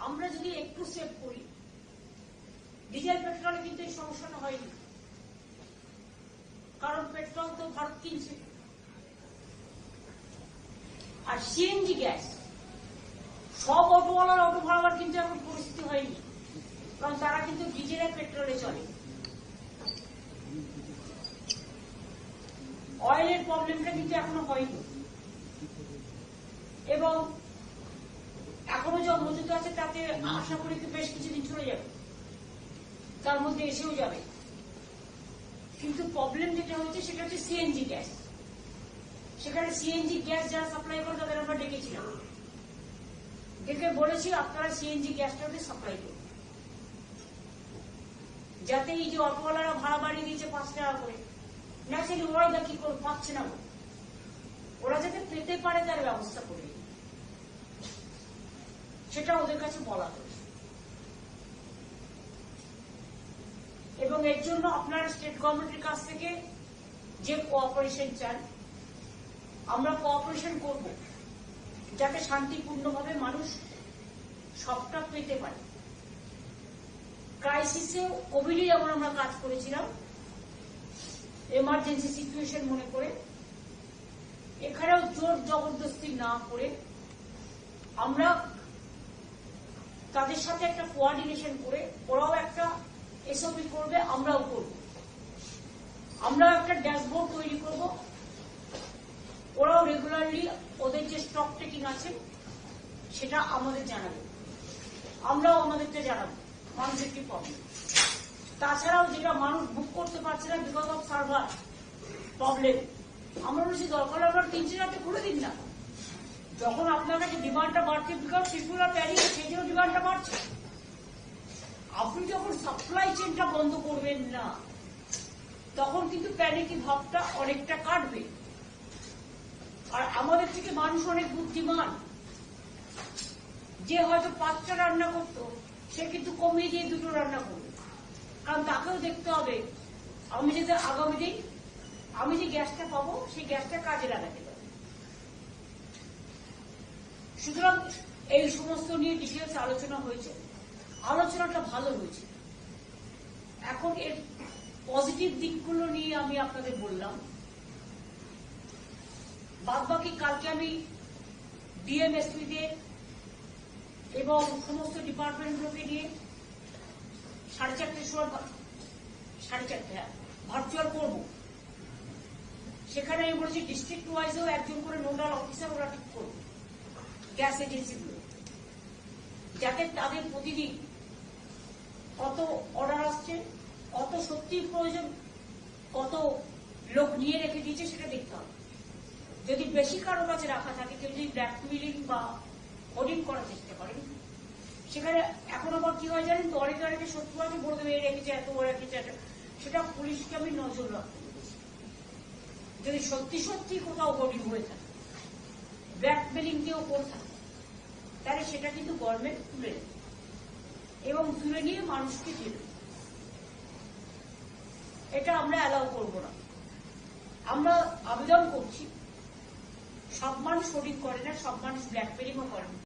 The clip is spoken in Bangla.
আমরা যদি একটু সেভ করি, ডিজেল পেট্রোলে কিন্তু এই সমস্যাটা হয়নি, কারণ পেট্রোল তো ভারত কিনছে। আর সিএনজি গ্যাস সব অটোওয়ালার অটো ভাড়াবার কিন্তু এখন পরিস্থিতি হয়নি, কারণ তারা কিন্তু ডিজেল আর পেট্রোলে চলে। অয়েলের প্রবলেমটা কিন্তু এখনো হয়নি, এবং এখনো যা মজুদ আছে তাতে আশা করি বেশ কিছুদিন চলে যাবে, তার মধ্যে এসেও যাবে। কিন্তু প্রবলেম যেটা হচ্ছে সেটা হচ্ছে সিএনজি গ্যাস। সেখানে সিএনজি গ্যাস যারা সাপ্লাই করে তাদের আমরা ডেকেছিলাম, ডেকে বলেছি আপনারা সিএনজি গ্যাসটাকে সাপ্লাই করুন, যাতে এই যে অটোওয়ালারা ভাড়া বাড়িয়ে দিয়েছে 5 টাকা করে, ন্যাচারালি ওরাই দা কি করে পাচ্ছে না, ওরা যাতে পেতে পারে তার ব্যবস্থা করে, সেটা ওদের কাছে বলা হয়েছে। এবং এর জন্য আপনারা স্টেট গভর্নমেন্টের কাছ থেকে যে কোঅপারেশন চান, আমরা কোঅপারেশন করব, যাতে শান্তিপূর্ণভাবে মানুষ সবটা পেতে পারে। ক্রাইসিসে কোভিডে যেমন আমরা কাজ করেছিলাম এমার্জেন্সি সিচুয়েশন মনে করে, এখানেও জোর জবরদস্তি না করে আমরা তাদের সাথে একটা কোঅর্ডিনেশন করে, ওরাও একটা এসওপি করবে, আমরাও করব, আমরাও একটা ড্যাশবোর্ড তৈরি করব, ওরাও রেগুলারলি ওদের যে স্টক টেকিং আছে সেটা আমাদের জানাবে, আমরাও আমাদেরটা জানাবো মানুষের কি প্রবলেম। তাছাড়াও যেটা মানুষ বুক করতে পারছে না বিকজ অফ সার্ভার প্রবলেম, আমরা বলছি দরকার আপনার 3 রাতে খুলে দিন না, যখন আপনার কাছে ডিমান্ডটা বাড়ছে বিকজ পিপুল আর প্যানিক, সেই জন্য ডিমান্ডটা বাড়ছে। আপনি যখন সাপ্লাই চেনটা বন্ধ করবেন না, তখন কিন্তু প্যানিকি ভাবটা অনেকটা কাটবে। আর আমাদের থেকে মানুষ অনেক বুদ্ধিমান, যে হয়তো 5টা রান্না করতো সে কিন্তু কমিয়ে দিয়ে 2টো রান্না করবে, কারণ তাকেও দেখতে হবে আমি যদি আগামী দিন আমি যে গ্যাসটা পাবো সেই গ্যাসটা কাজে লাগাতে পারবো। সুতরাং এই সমস্ত নিয়ে ডিটেলস আলোচনা হয়েছে, আলোচনাটা ভালো হয়েছে। এখন এর পজিটিভ দিকগুলো নিয়ে আমি আপনাদের বললাম, বাদবাকি কালকে আমি ডিএমএসপিদের এবং সমস্ত ডিপার্টমেন্টগুলোকে নিয়ে 4:30টার সময় 4:30 ভার্চুয়াল করব। সেখানে আমি বলেছি ডিস্ট্রিক্ট ওয়াইজেও একজন করে নোডাল অফিসার ওরা ঠিক করবে গ্যাস এজেন্সিগুলো, যাতে তাদের প্রতিদিন কত অর্ডার আসছে, কত সত্যি প্রয়োজন, কত লোক নিয়ে রেখে দিয়েছে সেটা দেখতে হবে। যদি বেশি কারো কাছে রাখা থাকে, কেউ যদি ব্ল্যাকমেইলিং বা হোর্ডিং করার চেষ্টা করেন, সেখানে এখন আবার কি হয় জানেন তো, অনেকে সত্যি আছে বলে দেবে এই রেখেছে এত, ও রেখেছে এত, সেটা পুলিশকে আমি নজর রাখতে বলেছি। যদি সত্যি সত্যি কোথাও হোর্ডিং হয়ে থাকে, ব্ল্যাকমেইলিং কেউ করে থাকে, তাহলে সেটা কিন্তু গভর্নমেন্ট তুলে নেবে এবং তুলে নিয়ে মানুষকে দেবে। এটা আমরা অ্যালাউ করব না। আমরা আবেদন করছি, সব মানুষ হোর্ডিং করে না, সব মানুষ ব্ল্যাকমেইলিংও করে না।